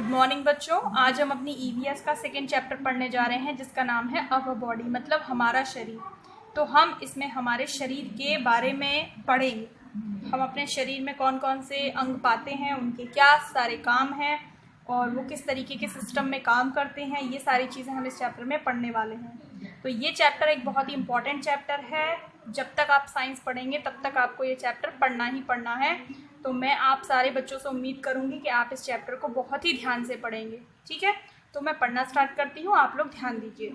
Good morning बच्चों। आज हम अपनी ईवीएस का सेकेंड चैप्टर पढ़ने जा रहे हैं जिसका नाम है अवर बॉडी, मतलब हमारा शरीर। तो हम इसमें हमारे शरीर के बारे में पढ़ेंगे। हम अपने शरीर में कौन कौन से अंग पाते हैं, उनके क्या सारे काम हैं और वो किस तरीके के सिस्टम में काम करते हैं, ये सारी चीज़ें हम इस चैप्टर में पढ़ने वाले हैं। तो ये चैप्टर एक बहुत ही इम्पॉर्टेंट चैप्टर है। जब तक आप साइंस पढ़ेंगे तब तक आपको ये चैप्टर पढ़ना ही पढ़ना है। तो मैं आप सारे बच्चों से उम्मीद करूंगी कि आप इस चैप्टर को बहुत ही ध्यान से पढ़ेंगे। ठीक है, तो मैं पढ़ना स्टार्ट करती हूँ, आप लोग ध्यान दीजिए।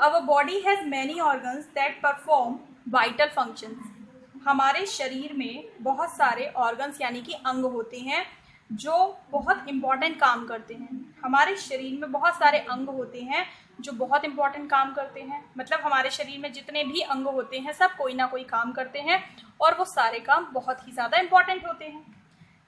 Our body has many organs that perform vital functions. हमारे शरीर में बहुत सारे ऑर्गन्स यानी कि अंग होते हैं जो बहुत इम्पॉर्टेंट काम करते हैं। हमारे शरीर में बहुत सारे अंग होते हैं जो बहुत इम्पॉर्टेंट काम करते हैं। मतलब हमारे शरीर में जितने भी अंग होते हैं सब कोई ना कोई काम करते हैं और वो सारे काम बहुत ही ज़्यादा इम्पॉर्टेंट होते हैं।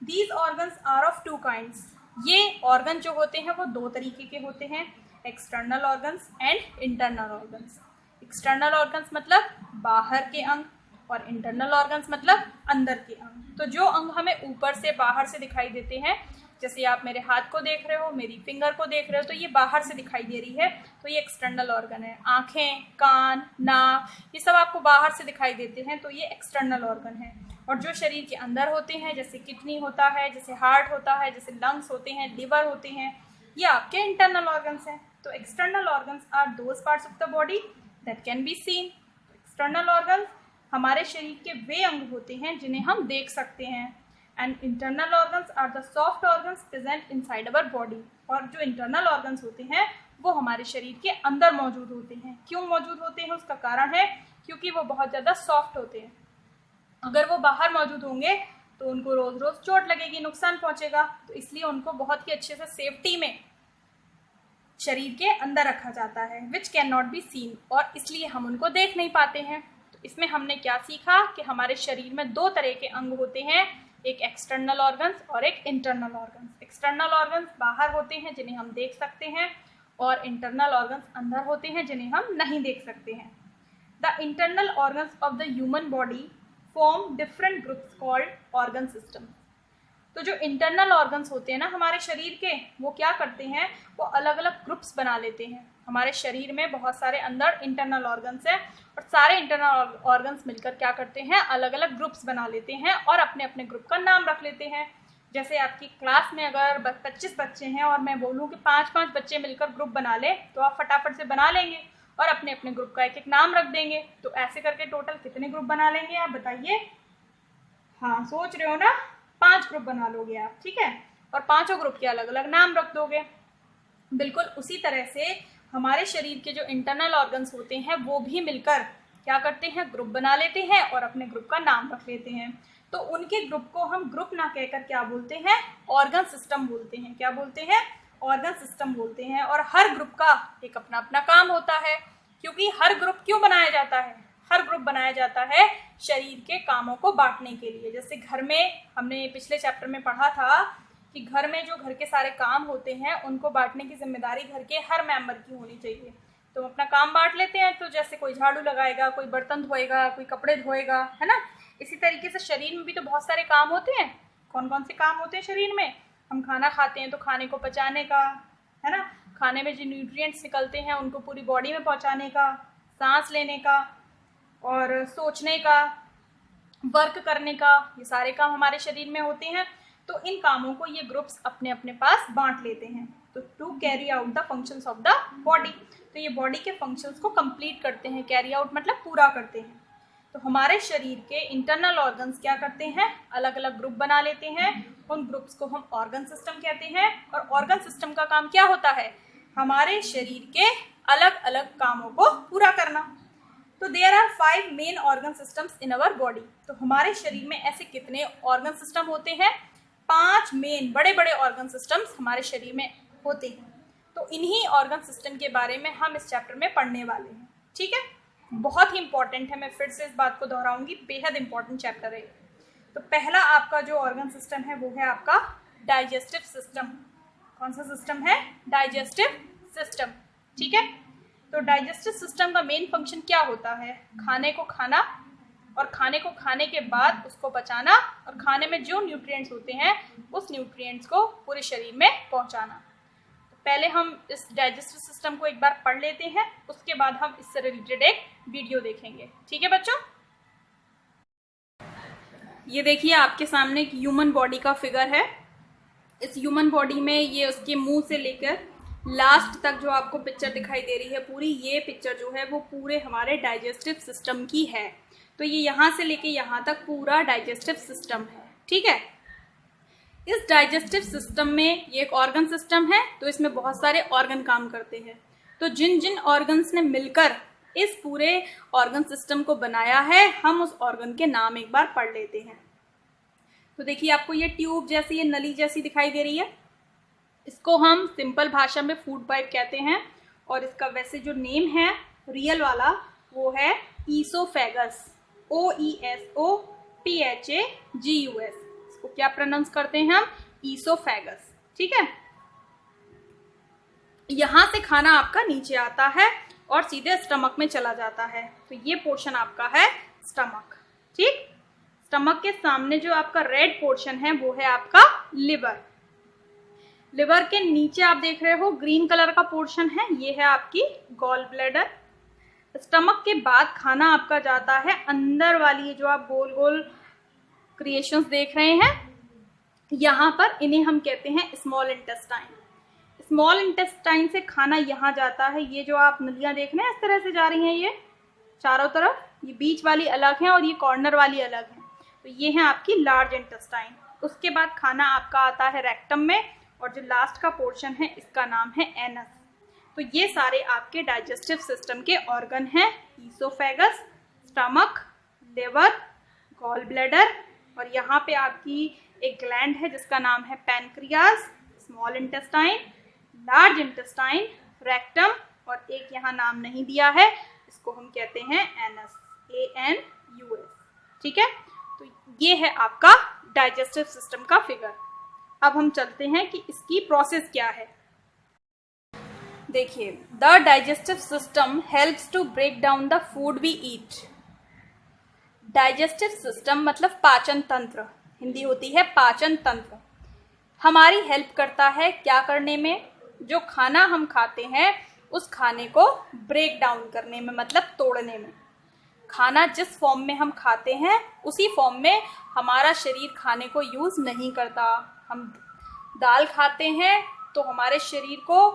These organs are of two kinds. ये ऑर्गन जो होते हैं वो दो तरीके के होते हैं, external organs and internal organs. External organs मतलब बाहर के अंग और इंटरनल ऑर्गन्स मतलब अंदर के अंग। तो जो अंग हमें ऊपर से बाहर से दिखाई देते हैं, जैसे आप मेरे हाथ को देख रहे हो, मेरी फिंगर को देख रहे हो, तो ये बाहर से दिखाई दे रही है, तो ये एक्सटर्नल ऑर्गन है। आँखें, कान, नाक, ये सब आपको बाहर से दिखाई देते हैं, तो ये एक्सटर्नल ऑर्गन है। और जो शरीर के अंदर होते हैं, जैसे किडनी होता है, जैसे हार्ट होता है, जैसे लंग्स होते हैं, लिवर होते हैं, ये आपके इंटरनल ऑर्गन्स हैं। तो external organs are those parts of the body that can be seen. External organs हमारे शरीर के वे अंग होते हैं जिन्हें हम देख सकते हैं। And internal organs are the soft organs present inside our body. और जो इंटरनल ऑर्गन्स होते हैं वो हमारे शरीर के अंदर मौजूद होते हैं। क्यों मौजूद होते हैं उसका कारण है क्योंकि वो बहुत ज़्यादा सॉफ्ट होते हैं। अगर वो बाहर मौजूद होंगे तो उनको रोज रोज चोट लगेगी, नुकसान पहुंचेगा, तो इसलिए उनको बहुत ही अच्छे से सेफ्टी में शरीर के अंदर रखा जाता है, which can not be seen, और इसलिए हम उनको देख नहीं पाते हैं। तो इसमें हमने क्या सीखा कि हमारे शरीर में दो तरह के अंग होते हैं, एक एक्सटर्नल ऑर्गन्स और एक इंटरनल ऑर्गन्स। एक्सटर्नल ऑर्गन्स बाहर होते हैं जिन्हें हम देख सकते हैं और इंटरनल ऑर्गन्स अंदर होते हैं जिन्हें हम नहीं देख सकते हैं। The internal organs of the human body form different groups called organ system. तो जो इंटरनल ऑर्गन्स होते हैं ना हमारे शरीर के, वो क्या करते हैं, वो अलग अलग ग्रुप्स बना लेते हैं। हमारे शरीर में बहुत सारे अंदर इंटरनल ऑर्गन्स हैं और सारे इंटरनल ऑर्गन्स मिलकर क्या करते हैं, अलग अलग ग्रुप्स बना लेते हैं और अपने अपने ग्रुप का नाम रख लेते हैं। जैसे आपकी क्लास में अगर 25 बच्चे हैं और मैं बोलूँ कि 5-5 बच्चे मिलकर ग्रुप बना ले, तो आप फटाफट से बना लेंगे और अपने अपने ग्रुप का एक एक नाम रख देंगे। तो ऐसे करके टोटल कितने ग्रुप बना लेंगे आप बताइए? हाँ, सोच रहे हो ना, 5 ग्रुप बना लोगे आप, ठीक है, और पांचों ग्रुप के अलग अलग नाम रख दोगे। बिल्कुल उसी तरह से हमारे शरीर के जो इंटरनल ऑर्गन्स होते हैं वो भी मिलकर क्या करते हैं, ग्रुप बना लेते हैं और अपने ग्रुप का नाम रख लेते हैं। तो उनके ग्रुप को हम ग्रुप ना कहकर क्या बोलते हैं, ऑर्गन सिस्टम बोलते हैं। क्या बोलते हैं? ऑर्गन सिस्टम बोलते हैं। और हर ग्रुप का एक अपना अपना काम होता है, क्योंकि हर ग्रुप क्यों बनाया जाता है? हर ग्रुप बनाया जाता है शरीर के कामों को बांटने के लिए। जैसे घर में हमने पिछले चैप्टर में पढ़ा था कि घर में जो घर के सारे काम होते हैं उनको बांटने की जिम्मेदारी घर के हर मेंबर की होनी चाहिए। तो अपना काम बांट लेते हैं, तो जैसे कोई झाड़ू लगाएगा, कोई बर्तन धोएगा, कोई कपड़े धोएगा, है ना। इसी तरीके से शरीर में भी तो बहुत सारे काम होते हैं। कौन कौन से काम होते हैं शरीर में? हम खाना खाते हैं तो खाने को पचाने का, है ना, खाने में जो न्यूट्रिएंट्स निकलते हैं उनको पूरी बॉडी में पहुँचाने का, सांस लेने का और सोचने का, वर्क करने का, ये सारे काम हमारे शरीर में होते हैं। तो इन कामों को ये ग्रुप्स अपने अपने पास बांट लेते हैं, तो to carry out the functions of the body. तो ये बॉडी के फंक्शंस को कंप्लीट करते हैं। कैरी आउट मतलब पूरा करते हैं। तो हमारे शरीर के इंटरनल ऑर्गन्स क्या करते हैं, अलग अलग ग्रुप बना लेते हैं। उन ग्रुप्स को हम ऑर्गन सिस्टम कहते हैं। और ऑर्गन सिस्टम का काम क्या होता है, हमारे शरीर के अलग अलग कामों को पूरा करना। तो there are 5 main organ systems in our body. तो हमारे शरीर में ऐसे कितने ऑर्गन सिस्टम होते हैं? 5 मेन बड़े बड़े ऑर्गन सिस्टम्स हमारे शरीर में होते हैं। तो इन्हीं ऑर्गन सिस्टम के बारे में हम इस चैप्टर में पढ़ने वाले हैं, ठीक है। बहुत ही इंपॉर्टेंट है, मैं फिर से इस बात को दोहराऊंगी, बेहद इंपॉर्टेंट चैप्टर है। तो पहला आपका जो ऑर्गन सिस्टम है वो है आपका डाइजेस्टिव सिस्टम। कौन सा सिस्टम है? डाइजेस्टिव सिस्टम, ठीक है। तो डाइजेस्टिव सिस्टम का मेन फंक्शन क्या होता है? खाने को खाना, और खाने को खाने के बाद उसको पचाना और खाने में जो न्यूट्रिएंट्स होते हैं उस न्यूट्रिएंट्स को पूरे शरीर में पहुंचाना। तो पहले हम इस डाइजेस्टिव सिस्टम को एक बार पढ़ लेते हैं, उसके बाद हम इससे रिलेटेड एक वीडियो देखेंगे। ठीक है बच्चों, ये देखिए आपके सामने एक ह्यूमन बॉडी का फिगर है। इस ह्यूमन बॉडी में ये उसके मुंह से लेकर लास्ट तक जो आपको पिक्चर दिखाई दे रही है पूरी, ये पिक्चर जो है वो पूरे हमारे डाइजेस्टिव सिस्टम की है। तो ये यहाँ से लेके यहाँ तक पूरा डाइजेस्टिव सिस्टम है। ठीक है, इस डाइजेस्टिव सिस्टम में ये एक ऑर्गन सिस्टम है, तो इसमें बहुत सारे ऑर्गन काम करते हैं। तो जिन जिन ऑर्गन्स ने मिलकर इस पूरे ऑर्गन सिस्टम को बनाया है, हम उस ऑर्गन के नाम एक बार पढ़ लेते हैं। तो देखिए आपको ये ट्यूब जैसी, ये नली जैसी दिखाई दे रही है, इसको हम सिंपल भाषा में फूड पाइप कहते हैं। और इसका वैसे जो नेम है रियल वाला वो है ईसोफेगस, OESOPHAGUS। इसको क्या प्रोनाउंस करते हैं हम? ईसोफेगस। ठीक है, यहां से खाना आपका नीचे आता है और सीधे स्टमक में चला जाता है। तो ये पोर्शन आपका है स्टमक। ठीक, स्टमक के सामने जो आपका रेड पोर्शन है वो है आपका लिवर। लिवर के नीचे आप देख रहे हो ग्रीन कलर का पोर्शन है, ये है आपकी गॉल ब्लैडर। स्टमक के बाद खाना आपका जाता है अंदर वाली, जो आप गोल गोल क्रिएशंस देख रहे हैं यहाँ पर, इन्हें हम कहते हैं स्मॉल इंटेस्टाइन। स्मॉल इंटेस्टाइन से खाना यहाँ जाता है। ये जो आप नलियाँ देख रहे हैं इस तरह से जा रही हैं, ये चारों तरफ, ये बीच वाली अलग है और ये कॉर्नर वाली अलग है। तो ये है आपकी लार्ज इंटेस्टाइन। उसके बाद खाना आपका आता है रेक्टम में, और जो लास्ट का पोर्शन है इसका नाम है एनस। तो ये सारे आपके डाइजेस्टिव सिस्टम के ऑर्गन हैं, oesophagus, stomach, liver, gall bladder, और यहाँ पे आपकी एक ग्लैंड है जिसका नाम है pancreas, small intestine, large intestine, rectum, और एक यहाँ नाम नहीं दिया है, इसको हम कहते हैं एनस, ANUS। ठीक है, तो ये है आपका डाइजेस्टिव सिस्टम का फिगर। अब हम चलते हैं कि इसकी प्रोसेस क्या है। देखिए, the digestive system helps to break down the food we eat. Digestive system मतलब पाचन तंत्र, हिंदी होती है पाचन तंत्र, हमारी हेल्प करता है क्या करने में? जो खाना हम खाते हैं उस खाने को ब्रेक डाउन करने में, मतलब तोड़ने में। खाना जिस फॉर्म में हम खाते हैं उसी फॉर्म में हमारा शरीर खाने को यूज़ नहीं करता। हम दाल खाते हैं तो हमारे शरीर को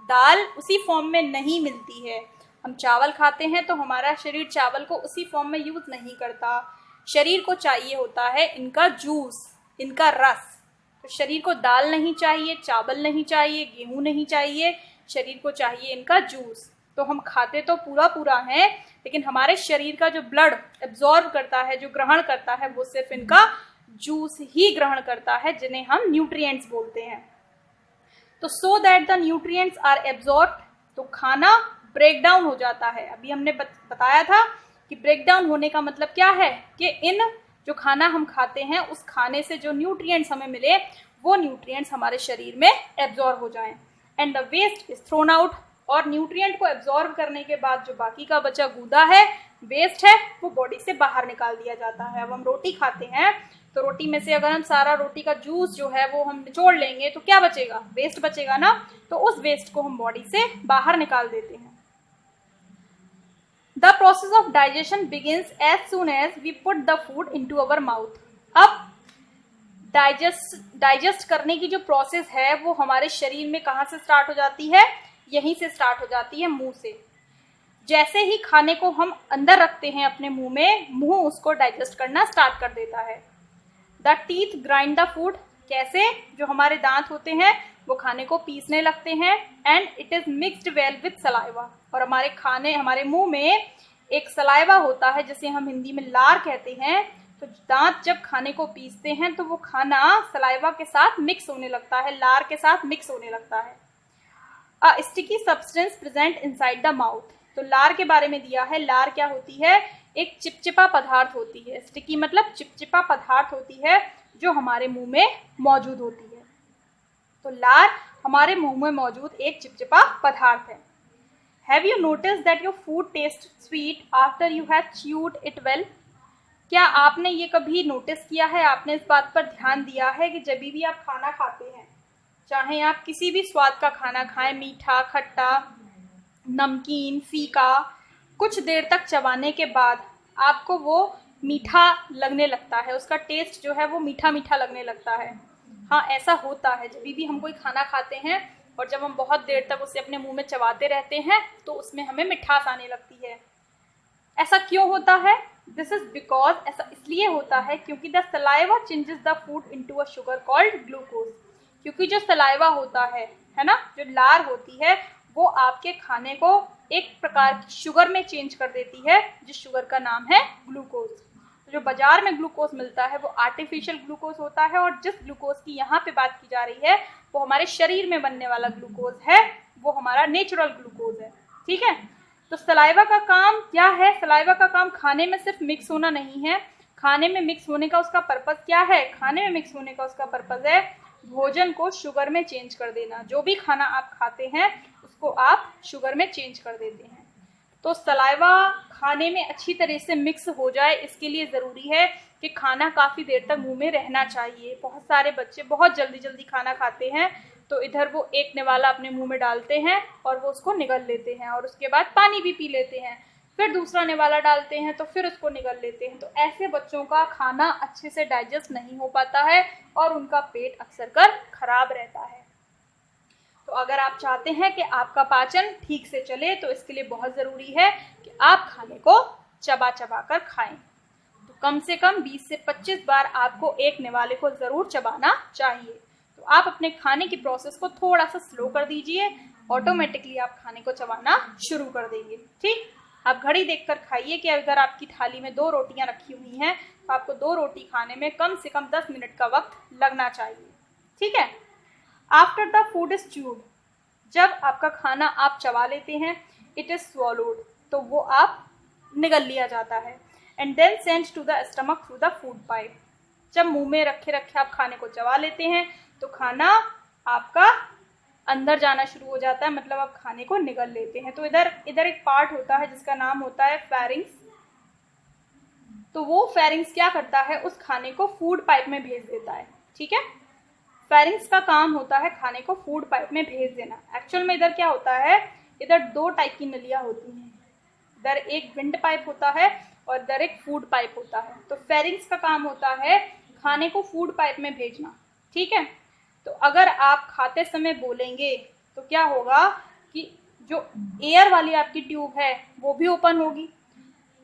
दाल उसी फॉर्म में नहीं मिलती है। हम चावल खाते हैं तो हमारा शरीर चावल को उसी फॉर्म में यूज़ नहीं करता। शरीर को चाहिए होता है इनका जूस, इनका रस। तो शरीर को दाल नहीं चाहिए, चावल नहीं चाहिए, गेहूं नहीं चाहिए, शरीर को चाहिए इनका जूस। तो हम खाते तो पूरा पूरा हैं, लेकिन हमारे शरीर का जो ब्लड एब्जॉर्ब करता है, जो ग्रहण करता है, वो सिर्फ इनका जूस ही ग्रहण करता है, जिन्हें हम न्यूट्रिएंट्स बोलते हैं। तो so that the nutrients are absorb, तो खाना ब्रेक डाउन हो जाता है। अभी हमने बताया था कि ब्रेक डाउन होने का मतलब क्या है, कि इन जो खाना हम खाते हैं उस खाने से जो न्यूट्रिएंट्स हमें मिले वो न्यूट्रिएंट्स हमारे शरीर में एब्जॉर्ब हो जाएं, and the waste is thrown out. और न्यूट्रिएंट को एब्जॉर्ब करने के बाद जो बाकी का बचा गूदा है, वेस्ट है, वो बॉडी से बाहर निकाल दिया जाता है। अब हम रोटी खाते हैं तो रोटी में से अगर हम सारा रोटी का जूस जो है वो हम निचोड़ लेंगे तो क्या बचेगा? वेस्ट बचेगा ना। तो उस वेस्ट को हम बॉडी से बाहर निकाल देते हैं। The process of digestion begins as soon as we put the food into our mouth. अब डाइजेस्ट करने की जो प्रोसेस है वो हमारे शरीर में कहाँ से स्टार्ट हो जाती है? यहीं से स्टार्ट हो जाती है, मुंह से। जैसे ही खाने को हम अंदर रखते हैं अपने मुंह में, मुंह उसको डाइजेस्ट करना स्टार्ट कर देता है। The teeth grind the food, कैसे? जो हमारे दांत होते हैं वो खाने को पीसने लगते हैं, and it is mixed well with saliva. और हमारे मुंह में एक सलाइवा होता है जिसे हम हिंदी में लार कहते हैं। तो दांत जब खाने को पीसते हैं तो वो खाना सलाइवा के साथ मिक्स होने लगता है, लार के साथ मिक्स होने लगता है। A sticky substance present inside the mouth, तो लार के बारे में दिया है। लार क्या होती है? एक चिपचिपा पदार्थ होती है। स्टिकी मतलब चिपचिपा पदार्थ होती है जो हमारे मुंह में मौजूद होती है। तो लार हमारे मुंह में मौजूद एक चिपचिपा पदार्थ है। Have you notice that your food taste sweet after you have chewed it well? क्या आपने ये कभी नोटिस किया है, आपने इस बात पर ध्यान दिया है कि जब भी आप खाना खाते हैं, चाहे आप किसी भी स्वाद का खाना खाएं, मीठा, खट्टा, नमकीन, फीका, कुछ देर तक चबाने के बाद आपको वो मीठा लगने लगता है, उसका टेस्ट जो है वो मीठा मीठा लगने लगता है। हाँ, ऐसा होता है। जब भी हम कोई खाना खाते हैं और जब हम बहुत देर तक उसे अपने मुंह में चबाते रहते हैं तो उसमें हमें मिठास आने लगती है। ऐसा क्यों होता है? दिस इज बिकॉज, ऐसा इसलिए होता है क्योंकि the saliva changes the food into a sugar called glucose. क्योंकि जो सलाइवा होता है ना, जो लार होती है, वो आपके खाने को एक प्रकार की शुगर में चेंज कर देती है, जिस शुगर का नाम है ग्लूकोज। तो जो बाजार में ग्लूकोज मिलता है वो आर्टिफिशियल ग्लूकोज होता है, और जिस ग्लूकोज की यहाँ पे बात की जा रही है वो हमारे शरीर में बनने वाला ग्लूकोज है, वो हमारा नेचुरल ग्लूकोज है। ठीक है, तो सलाइवा का काम क्या है? सलाइवा का काम खाने में सिर्फ मिक्स होना नहीं है। खाने में मिक्स होने का उसका पर्पस क्या है? खाने में मिक्स होने का उसका पर्पस है भोजन को शुगर में चेंज कर देना। जो भी खाना आप खाते हैं उसको आप शुगर में चेंज कर देते हैं। तो सलाइवा खाने में अच्छी तरह से मिक्स हो जाए, इसके लिए ज़रूरी है कि खाना काफ़ी देर तक मुंह में रहना चाहिए। बहुत सारे बच्चे बहुत जल्दी जल्दी खाना खाते हैं, तो इधर वो एक निवाला अपने मुंह में डालते हैं और वो उसको निगल लेते हैं, और उसके बाद पानी भी पी लेते हैं, फिर दूसरा निवाला डालते हैं तो फिर उसको निगल लेते हैं। तो ऐसे बच्चों का खाना अच्छे से डाइजेस्ट नहीं हो पाता है और उनका पेट अक्सर कर खराब रहता है। तो अगर आप चाहते हैं कि आपका पाचन ठीक से चले तो इसके लिए बहुत ज़रूरी है कि आप खाने को चबा चबा कर खाएं। तो कम से कम 20 से 25 बार आपको एक निवाले को ज़रूर चबाना चाहिए। तो आप अपने खाने की प्रोसेस को थोड़ा सा स्लो कर दीजिए, ऑटोमेटिकली आप खाने को चबाना शुरू कर देंगे। ठीक, आप घड़ी देखकर खाइए कि अगर आपकी थाली में 2 रोटियां रखी हुई हैं तो आपको 2 रोटी खाने में कम से कम 10 मिनट का वक्त लगना चाहिए। ठीक है, after the food is chewed, जब आपका खाना आप चबा लेते हैं, इट इज स्वॉलोड, तो वो आप निगल लिया जाता है, and then send to the stomach through the food pipe. जब मुंह में रखे रखे आप खाने को चबा लेते हैं तो खाना आपका अंदर जाना शुरू हो जाता है, मतलब आप खाने को निगल लेते हैं। तो इधर एक पार्ट होता है जिसका नाम होता है फेरिंग्स। तो वो फेरिंग्स क्या करता है? उस खाने को फूड पाइप में भेज देता है। ठीक है, फेरिंग्स का काम होता है खाने को फूड पाइप में भेज देना। एक्चुअल में इधर क्या होता है, इधर 2 टाइप की नलियां होती हैं। इधर एक विंड पाइप होता है और इधर एक फूड पाइप होता है। तो फेरिंग्स का काम होता है खाने को फूड पाइप में भेजना। ठीक है, तो अगर आप खाते समय बोलेंगे तो क्या होगा कि जो एयर वाली आपकी ट्यूब है वो भी ओपन होगी,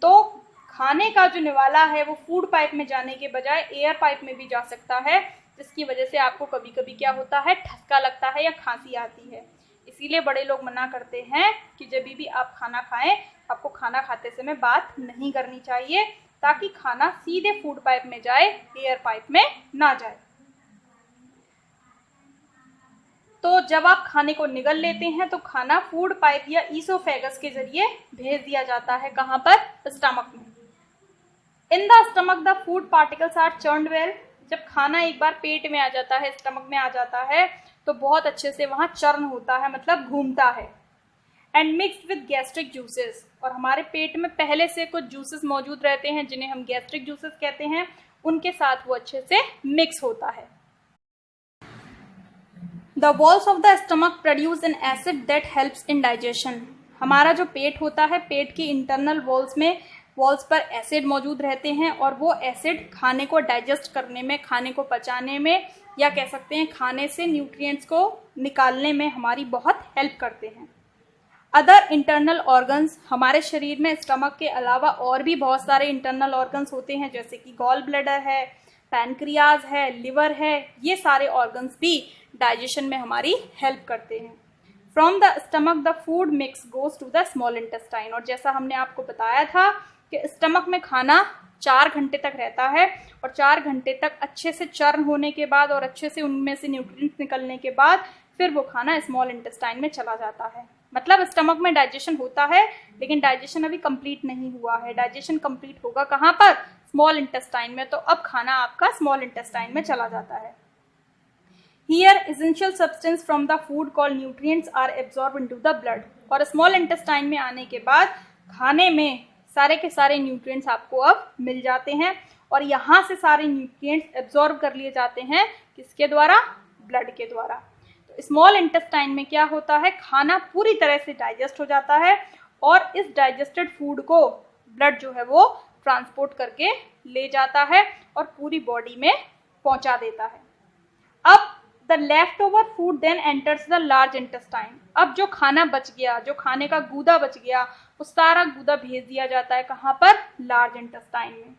तो खाने का जो निवाला है वो फूड पाइप में जाने के बजाय एयर पाइप में भी जा सकता है, जिसकी वजह से आपको कभी कभी क्या होता है, ठसका लगता है या खांसी आती है। इसीलिए बड़े लोग मना करते हैं कि जब भी आप खाना खाएं, आपको खाना खाते समय बात नहीं करनी चाहिए, ताकि खाना सीधे फूड पाइप में जाए, एयर पाइप में ना जाए। तो जब आप खाने को निगल लेते हैं तो खाना फूड पाइप या ईसोफेगस के जरिए भेज दिया जाता है। कहाँ पर? स्टमक में। In the stomach the food particles are churned well. जब खाना एक बार पेट में आ जाता है, स्टमक में आ जाता है, तो बहुत अच्छे से वहाँ चर्न होता है, मतलब घूमता है। And mixed with gastric juices, और हमारे पेट में पहले से कुछ जूसेस मौजूद रहते हैं जिन्हें हम गैस्ट्रिक जूसेस कहते हैं, उनके साथ वो अच्छे से मिक्स होता है। The walls of the stomach produce an acid that helps in digestion. हमारा जो पेट होता है, पेट की इंटरनल वॉल्स पर एसिड मौजूद रहते हैं, और वो एसिड खाने को डाइजेस्ट करने में, खाने को पचाने में, या कह सकते हैं खाने से न्यूट्रिएंट्स को निकालने में हमारी बहुत हेल्प करते हैं। अदर इंटरनल ऑर्गन्स, हमारे शरीर में स्टमक के अलावा और भी बहुत सारे इंटरनल ऑर्गन्स होते हैं, जैसे कि गॉल ब्लैडर है, पैनक्रियाज है, लिवर है। ये सारे ऑर्गन्स भी डाइजेशन में हमारी हेल्प करते हैं। From the stomach the food mix goes to the small intestine. और जैसा हमने आपको बताया था कि स्टमक में खाना 4 घंटे तक रहता है, और 4 घंटे तक अच्छे से चर्न होने के बाद और अच्छे से उनमें से न्यूट्रिएंट्स निकलने के बाद फिर वो खाना स्मॉल इंटेस्टाइन में चला जाता है। मतलब स्टमक में डाइजेशन होता है, लेकिन डाइजेशन अभी कंप्लीट नहीं हुआ है। डाइजेशन कंप्लीट होगा कहाँ पर? स्मॉल इंटेस्टाइन में। तो अब खाना आपका स्मॉल इंटेस्टाइन में चला जाता है। Here essential substance from the food called nutrients are absorbed into the blood। और स्मॉल इंटेस्टाइन में आने के बाद खाने में सारे के सारे न्यूट्रिएंट्स आपको अब मिल जाते हैं और यहाँ से सारे न्यूट्रिएंट्स एब्जॉर्ब कर लिए जाते हैं किसके द्वारा? ब्लड के द्वारा। तो स्मॉल इंटेस्टाइन में क्या होता है, खाना पूरी तरह से डाइजेस्ट हो जाता है और इस डाइजेस्टेड फूड को ब्लड जो है वो ट्रांसपोर्ट करके ले जाता है और पूरी बॉडी में पहुंचा देता है। अब the left over food then enters the large intestine. अब जो खाना बच गया, जो खाने का गूदा बच गया, वो सारा गूदा भेज दिया जाता है कहाँ पर? लार्ज इंटेस्टाइन में।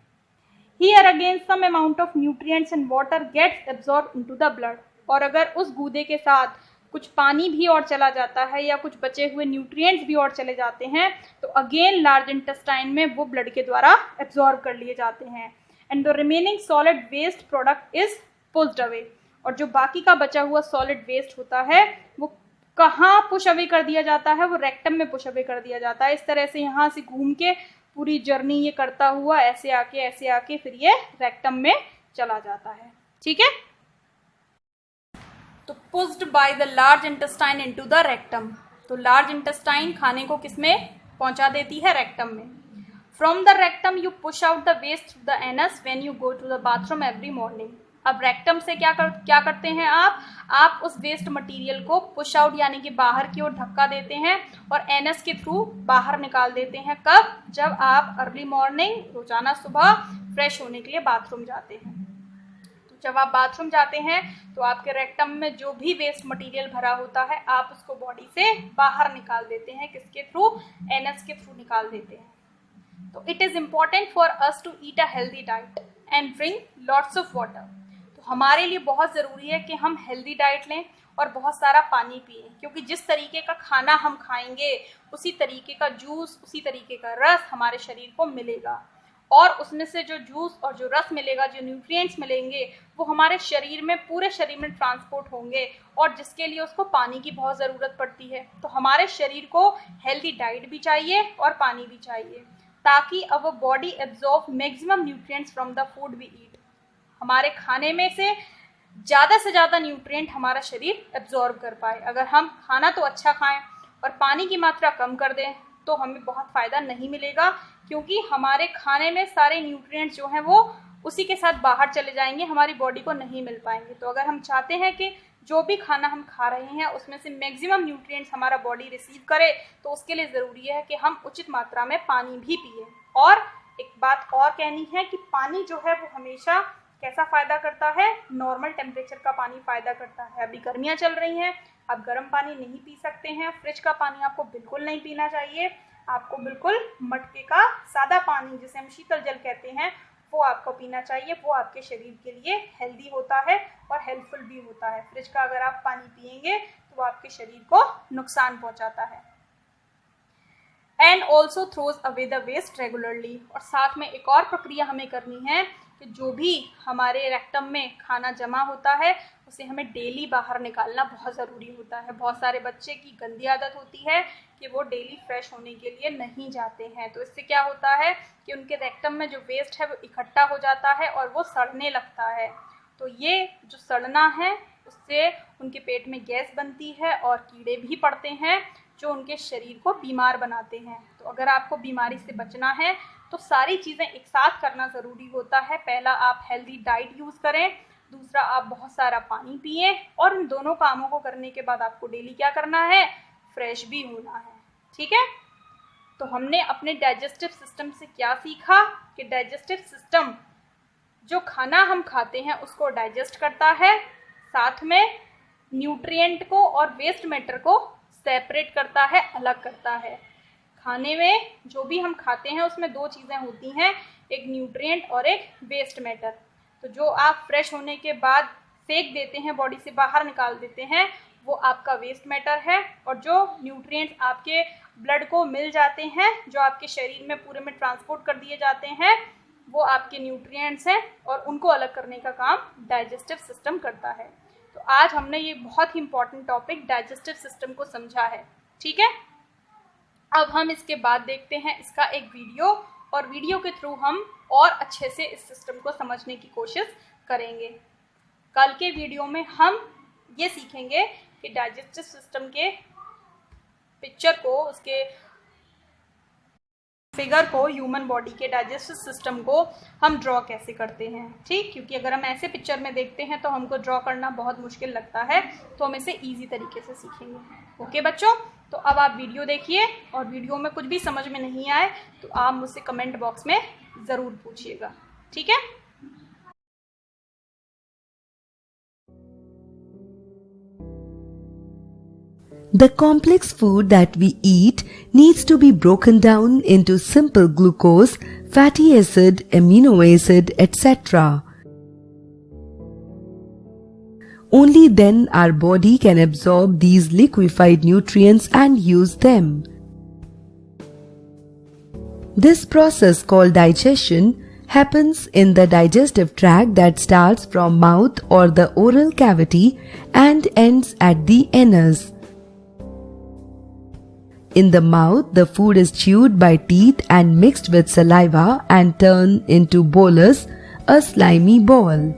Here again some amount of nutrients and water gets absorbed into the blood। और अगर उस गूदे के साथ कुछ पानी भी और चला जाता है या कुछ बचे हुए न्यूट्रिएंट्स भी और चले जाते हैं तो अगेन लार्ज इंटेस्टाइन में वो ब्लड के द्वारा एब्जॉर्ब कर लिए जाते हैं and the remaining solid waste product is pushed away. और जो बाकी का बचा हुआ सॉलिड वेस्ट होता है वो कहाँ पुश अवे कर दिया जाता है? वो रेक्टम में पुश अवे कर दिया जाता है। इस तरह से यहाँ से घूम के पूरी जर्नी ये करता हुआ ऐसे आके फिर ये रेक्टम में चला जाता है। ठीक है, तो pushed by the large intestine into the rectum. तो लार्ज इंटेस्टाइन खाने को किसमें पहुंचा देती है? रेक्टम में। From the rectum you push out the waste through the anus when you go to the bathroom every morning. अब रेक्टम से क्या करते हैं आप उस वेस्ट मटेरियल को पुश आउट यानी कि बाहर की ओर धक्का देते हैं और एनस के थ्रू बाहर निकाल देते हैं। कब? जब आप अर्ली मॉर्निंग रोजाना सुबह फ्रेश होने के लिए बाथरूम जाते हैं। तो जब आप बाथरूम जाते हैं तो आपके रेक्टम में जो भी वेस्ट मटेरियल भरा होता है आप उसको बॉडी से बाहर निकाल देते हैं। किसके थ्रू? एनस के थ्रू निकाल देते हैं। तो it is important for us to eat a healthy diet and drink lots of water. हमारे लिए बहुत ज़रूरी है कि हम हेल्दी डाइट लें और बहुत सारा पानी पिएं, क्योंकि जिस तरीके का खाना हम खाएंगे उसी तरीके का जूस, उसी तरीके का रस हमारे शरीर को मिलेगा और उसमें से जो जूस और जो रस मिलेगा, जो न्यूट्रिएंट्स मिलेंगे वो हमारे शरीर में, पूरे शरीर में ट्रांसपोर्ट होंगे और जिसके लिए उसको पानी की बहुत ज़रूरत पड़ती है। तो हमारे शरीर को हेल्दी डाइट भी चाहिए और पानी भी चाहिए ताकि our body absorb maximum nutrients from the food we eat. हमारे खाने में से ज़्यादा न्यूट्रिएंट हमारा शरीर एब्जॉर्ब कर पाए। अगर हम खाना तो अच्छा खाएं और पानी की मात्रा कम कर दें तो हमें बहुत फ़ायदा नहीं मिलेगा, क्योंकि हमारे खाने में सारे न्यूट्रिएंट्स जो हैं वो उसी के साथ बाहर चले जाएंगे, हमारी बॉडी को नहीं मिल पाएंगे। तो अगर हम चाहते हैं कि जो भी खाना हम खा रहे हैं उसमें से मैक्सिमम न्यूट्रिएंट्स हमारा बॉडी रिसीव करे तो उसके लिए ज़रूरी है कि हम उचित मात्रा में पानी भी पिए। और एक बात और कहनी है कि पानी जो है वो हमेशा कैसा फ़ायदा करता है? नॉर्मल टेम्परेचर का पानी फ़ायदा करता है। अभी गर्मियाँ चल रही हैं, आप गर्म पानी नहीं पी सकते हैं। फ्रिज का पानी आपको बिल्कुल नहीं पीना चाहिए। आपको बिल्कुल मटके का सादा पानी, जिसे हम शीतल जल कहते हैं, वो आपको पीना चाहिए। वो आपके शरीर के लिए हेल्दी होता है और हेल्पफुल भी होता है। फ्रिज का अगर आप पानी पिएंगे तो वो आपके शरीर को नुकसान पहुँचाता है। And also throws away the waste regularly. और साथ में एक और प्रक्रिया हमें करनी है कि जो भी हमारे रेक्टम में खाना जमा होता है उसे हमें डेली बाहर निकालना बहुत ज़रूरी होता है। बहुत सारे बच्चे की गंदी आदत होती है कि वो डेली फ्रेश होने के लिए नहीं जाते हैं। तो इससे क्या होता है कि उनके रेक्टम में जो वेस्ट है वो इकट्ठा हो जाता है और वो सड़ने लगता है। तो ये जो सड़ना है उससे उनके पेट में गैस बनती है और कीड़े भी पड़ते हैं जो उनके शरीर को बीमार बनाते हैं। तो अगर आपको बीमारी से बचना है तो सारी चीज़ें एक साथ करना ज़रूरी होता है। पहला, आप हेल्दी डाइट यूज़ करें। दूसरा, आप बहुत सारा पानी पिए। और इन दोनों कामों को करने के बाद आपको डेली क्या करना है? फ्रेश भी होना है। ठीक है, तो हमने अपने डाइजेस्टिव सिस्टम से क्या सीखा कि डाइजेस्टिव सिस्टम जो खाना हम खाते हैं उसको डाइजेस्ट करता है, साथ में न्यूट्रिएंट को और वेस्ट मैटर को सेपरेट करता है, अलग करता है। खाने में जो भी हम खाते हैं उसमें दो चीज़ें होती हैं, एक न्यूट्रिएंट और एक वेस्ट मैटर। तो जो आप फ्रेश होने के बाद फेंक देते हैं, बॉडी से बाहर निकाल देते हैं, वो आपका वेस्ट मैटर है। और जो न्यूट्रिएंट्स आपके ब्लड को मिल जाते हैं, जो आपके शरीर में पूरे में ट्रांसपोर्ट कर दिए जाते हैं, वो आपके न्यूट्रिएंट्स हैं और उनको अलग करने का काम डाइजेस्टिव सिस्टम करता है। तो आज हमने ये बहुत ही इंपॉर्टेंट टॉपिक डाइजेस्टिव सिस्टम को समझा है। ठीक है, अब हम इसके बाद देखते हैं इसका एक वीडियो, और वीडियो के थ्रू हम और अच्छे से इस सिस्टम को समझने की कोशिश करेंगे। कल के वीडियो में हम ये सीखेंगे कि डाइजेस्टिव सिस्टम के पिक्चर को, उसके फिगर को, ह्यूमन बॉडी के डाइजेस्टिव सिस्टम को हम ड्रॉ कैसे करते हैं, ठीक। क्योंकि अगर हम ऐसे पिक्चर में देखते हैं तो हमको ड्रॉ करना बहुत मुश्किल लगता है, तो हम इसे ईजी तरीके से सीखेंगे। ओके बच्चों, तो अब आप वीडियो देखिए, और वीडियो में कुछ भी समझ में नहीं आए तो आप मुझसे कमेंट बॉक्स में ज़रूर पूछिएगा, ठीक है। The complex food that we eat needs to be broken down into simple glucose, fatty acid, amino acid, etc. Only then our body can absorb these liquefied nutrients and use them. This process called digestion happens in the digestive tract that starts from mouth or the oral cavity and ends at the anus. In the mouth, the food is chewed by teeth and mixed with saliva and turned into bolus, a slimy ball.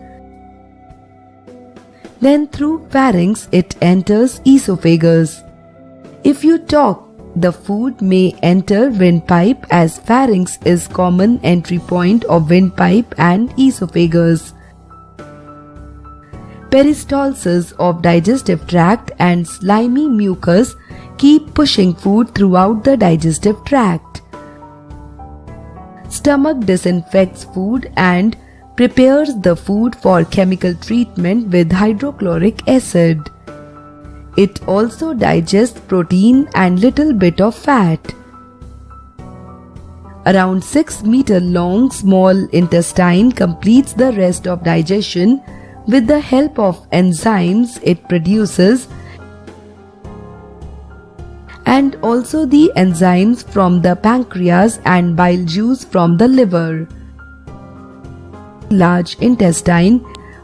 Then through pharynx it enters esophagus. If you talk, the food may enter windpipe, as pharynx is common entry point of windpipe and esophagus. Peristalsis of digestive tract and slimy mucus keep pushing food throughout the digestive tract. Stomach disinfects food and prepares the food for chemical treatment with hydrochloric acid. It also digests protein and little bit of fat. Around 6 meter long small intestine completes the rest of digestion with the help of enzymes it produces, and also the enzymes from the pancreas and bile juice from the liver. Large intestine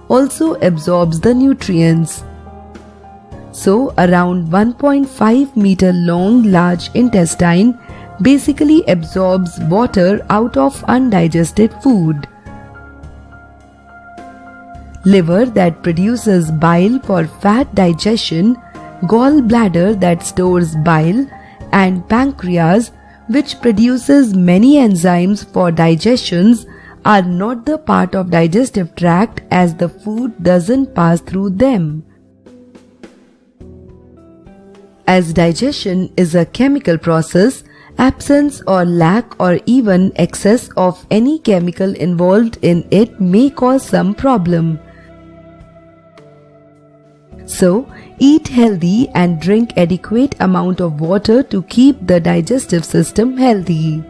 also absorbs the nutrients. So around 1.5 meter long large intestine basically absorbs water out of undigested food. Liver that produces bile for fat digestion, gallbladder that stores bile, and pancreas which produces many enzymes for digestions are not the part of digestive tract, as the food doesn't pass through them. As digestion is a chemical process, absence or lack or even excess of any chemical involved in it may cause some problem. So, eat healthy and drink adequate amount of water to keep the digestive system healthy.